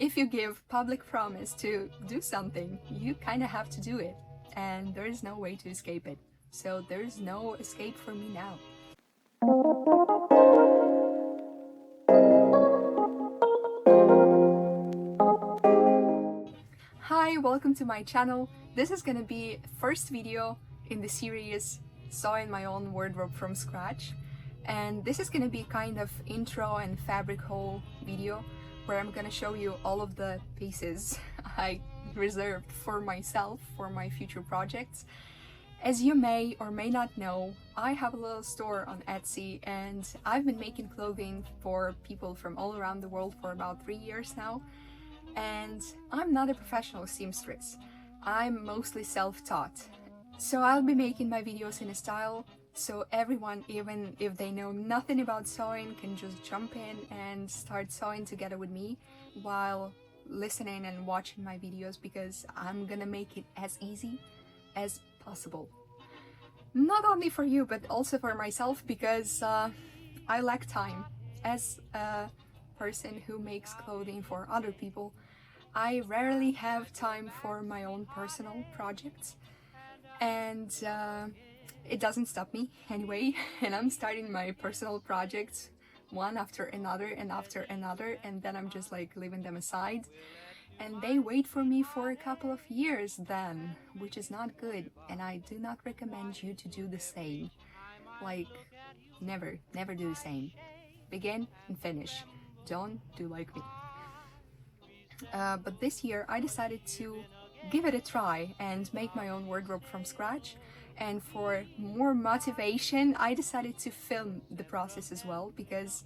if you give public promise to do something, you kind of have to do it, and there is no way to escape it. So there's no escape for me now. Hi, welcome to my channel. This is gonna be first video in the series Sewing My Own Wardrobe from Scratch, and this is gonna be kind of intro and fabric haul video where I'm gonna show you all of the pieces I reserved for myself for my future projects. As you may or may not know, I have a little store on Etsy, and I've been making clothing for people from all around the world for about 3 years now. And I'm not a professional seamstress. I'm mostly self-taught. So I'll be making my videos in a style so everyone, even if they know nothing about sewing, can just jump in and start sewing together with me while listening and watching my videos, because I'm gonna make it as easy as possible. Not only for you, but also for myself, because I lack time. As a person who makes clothing for other people, I rarely have time for my own personal projects, and it doesn't stop me anyway. And I'm starting my personal projects one after another and after another, and then I'm just like leaving them aside, and they wait for me for a couple of years then, which is not good, and I do not recommend you to do the same. Like, never do the same. Begin and finish. Don't do like me. But this year I decided to give it a try and make my own wardrobe from scratch, and for more motivation I decided to film the process as well, because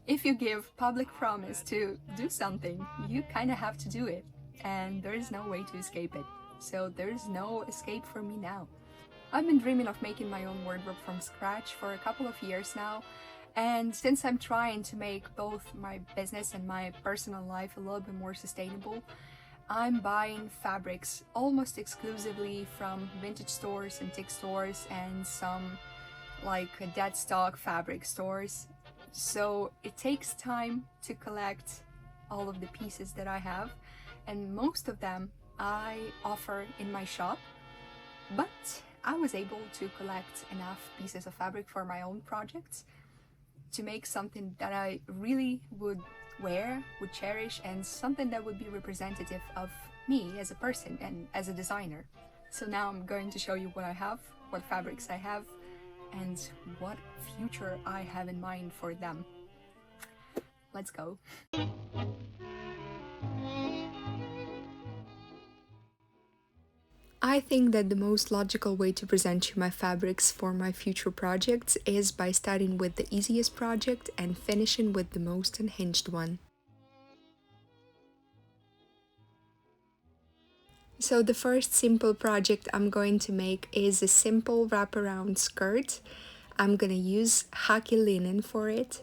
if you give public promise to do something, you kind of have to do it, and there is no way to escape it. So there's no escape for me now. I've been dreaming of making my own wardrobe from scratch for a couple of years now, and since I'm trying to make both my business and my personal life a little bit more sustainable, I'm buying fabrics almost exclusively from vintage stores, antique stores, and some like dead stock fabric stores. So it takes time to collect all of the pieces that I have, and most of them I offer in my shop, but I was able to collect enough pieces of fabric for my own projects to make something that I really would wear, would cherish, and something that would be representative of me as a person and as a designer. So now I'm going to show you what I have, what fabrics I have, and what future I have in mind for them. Let's go. I think that the most logical way to present you my fabrics for my future projects is by starting with the easiest project and finishing with the most unhinged one. So the first simple project I'm going to make is a simple wraparound skirt. I'm gonna use khaki linen for it.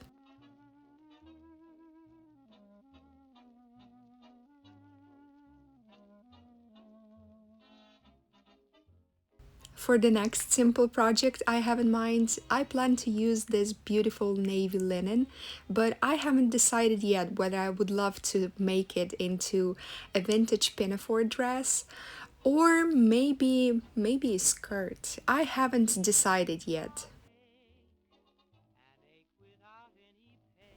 For the next simple project I have in mind, I plan to use this beautiful navy linen, but I haven't decided yet whether I would love to make it into a vintage pinafore dress or maybe a skirt. I haven't decided yet.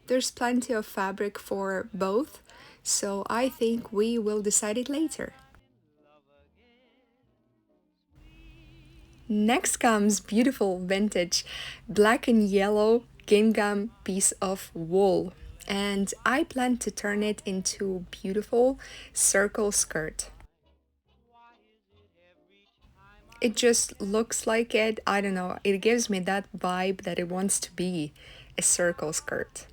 There's plenty of fabric for both, so I think we will decide it later. Next comes beautiful vintage black and yellow gingham piece of wool, and I plan to turn it into beautiful circle skirt. It just looks like it, I don't know, it gives me that vibe that it wants to be a circle skirt.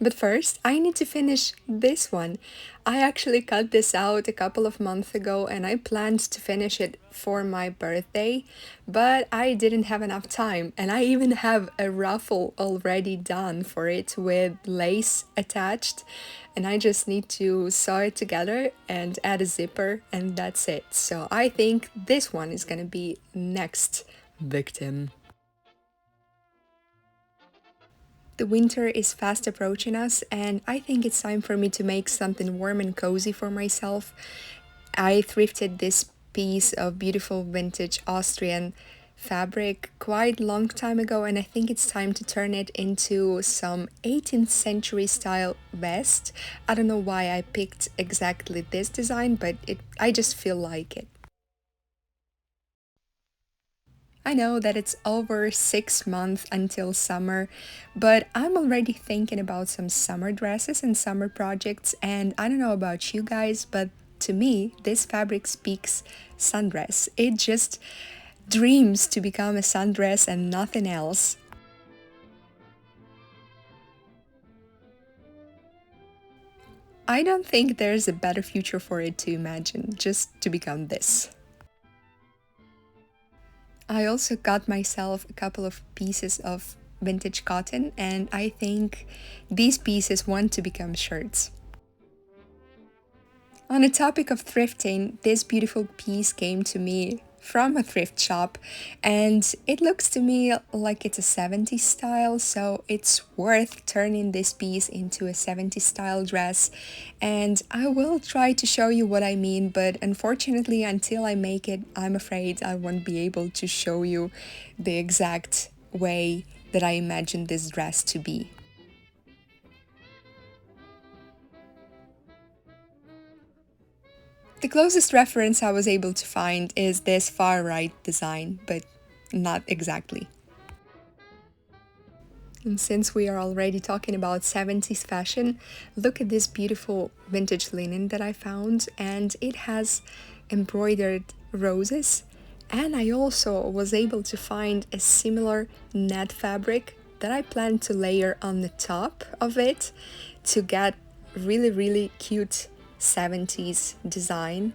But first, I need to finish this one. I actually cut this out a couple of months ago and I planned to finish it for my birthday, but I didn't have enough time, and I even have a ruffle already done for it with lace attached, and I just need to sew it together and add a zipper, and that's it. So I think this one is gonna be next victim. The winter is fast approaching us, and I think it's time for me to make something warm and cozy for myself. I thrifted this piece of beautiful vintage Austrian fabric quite long time ago, and I think it's time to turn it into some 18th century style vest. I don't know why I picked exactly this design, but I just feel like it. I know that it's over 6 months until summer, but I'm already thinking about some summer dresses and summer projects, and I don't know about you guys, but to me, this fabric speaks sundress. It just dreams to become a sundress and nothing else. I don't think there's a better future for it to imagine, just to become this. I also got myself a couple of pieces of vintage cotton, and I think these pieces want to become shirts. On the topic of thrifting, this beautiful piece came to me from a thrift shop, and it looks to me like it's a 70s style, so it's worth turning this piece into a 70s style dress. And I will try to show you what I mean, but unfortunately, until I make it, I'm afraid I won't be able to show you the exact way that I imagine this dress to be. The closest reference I was able to find is this far right design, but not exactly. And since we are already talking about 70s fashion, look at this beautiful vintage linen that I found, and it has embroidered roses. And I also was able to find a similar net fabric that I plan to layer on the top of it to get really cute 70s design.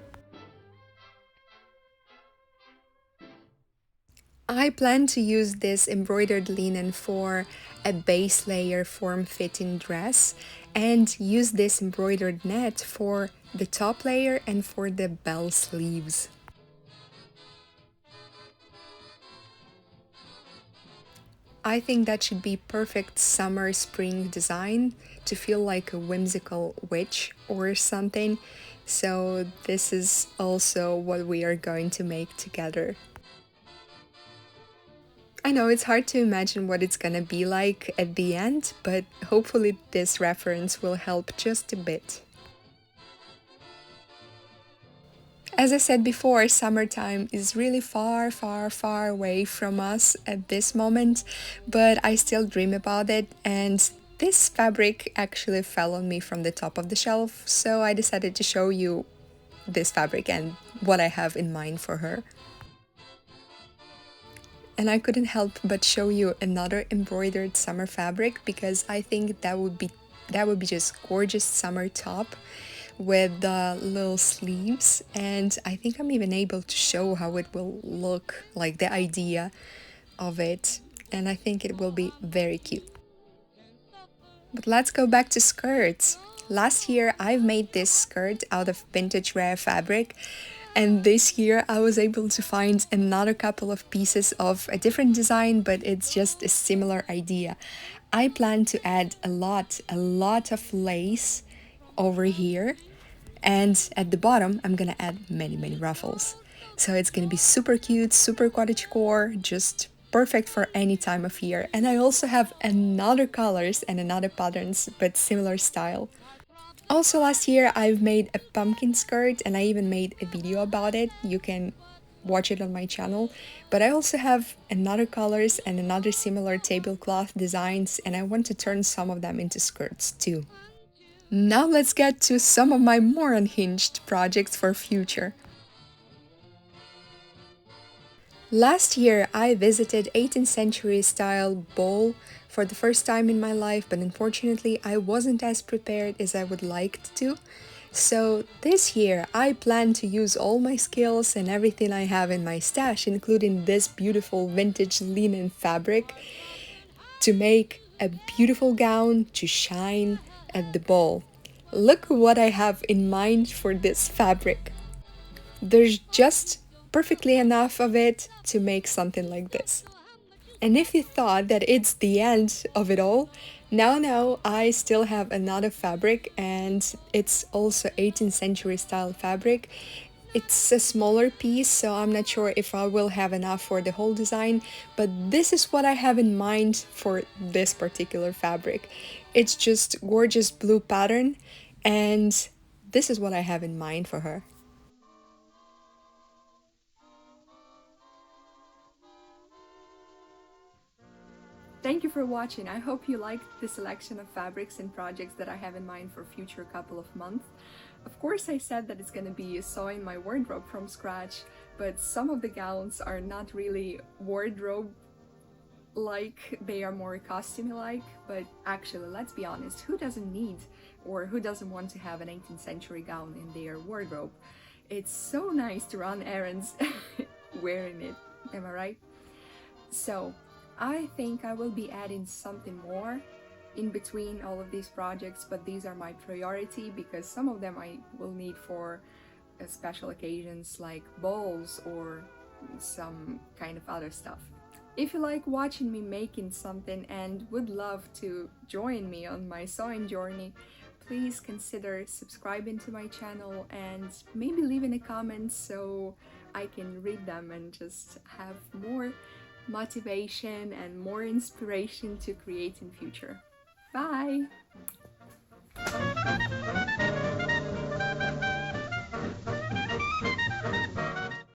I plan to use this embroidered linen for a base layer form-fitting dress and use this embroidered net for the top layer and for the bell sleeves. I think that should be perfect summer spring design to feel like a whimsical witch or something. So this is also what we are going to make together. I know it's hard to imagine what it's gonna be like at the end, but hopefully this reference will help just a bit. As I said before, summertime is really far away from us at this moment, but I still dream about it, and this fabric actually fell on me from the top of the shelf, so I decided to show you this fabric and what I have in mind for her. And I couldn't help but show you another embroidered summer fabric because I think that would be just gorgeous summer top with the little sleeves, and I think I'm even able to show how it will look, like the idea of it, and I think it will be very cute. But let's go back to skirts. Last year I've made this skirt out of vintage rare fabric, and this year I was able to find another couple of pieces of a different design, but it's just a similar idea. I plan to add a lot of lace over here, and at the bottom I'm gonna add many ruffles. So it's gonna be super cute, super cottagecore, just perfect for any time of year. And I also have another colors and another patterns, but similar style. Also last year I've made a pumpkin skirt and I even made a video about it. You can watch it on my channel. But I also have another colors and another similar tablecloth designs, and I want to turn some of them into skirts too. Now let's get to some of my more unhinged projects for future. Last year I visited 18th century style ball for the first time in my life, but unfortunately I wasn't as prepared as I would like to. So this year I plan to use all my skills and everything I have in my stash, including this beautiful vintage linen fabric, to make a beautiful gown to shine at the ball. Look what I have in mind for this fabric. There's just perfectly enough of it to make something like this. And if you thought that it's the end of it all, now I still have another fabric, and it's also 18th century style fabric. It's a smaller piece, so I'm not sure if I will have enough for the whole design, but this is what I have in mind for this particular fabric. It's just gorgeous blue pattern, and this is what I have in mind for her. Thank you for watching. I hope you liked the selection of fabrics and projects that I have in mind for future couple of months. Of course, I said that it's gonna be sewing my wardrobe from scratch, but some of the gowns are not really wardrobe like, they are more costume like. But actually, let's be honest, who doesn't need or who doesn't want to have an 18th century gown in their wardrobe? It's so nice to run errands wearing it, am I right? So I think I will be adding something more in between all of these projects, but these are my priority because some of them I will need for special occasions like balls or some kind of other stuff. If you like watching me making something and would love to join me on my sewing journey, please consider subscribing to my channel and maybe leaving a comment so I can read them and just have more motivation and more inspiration to create in future. Bye!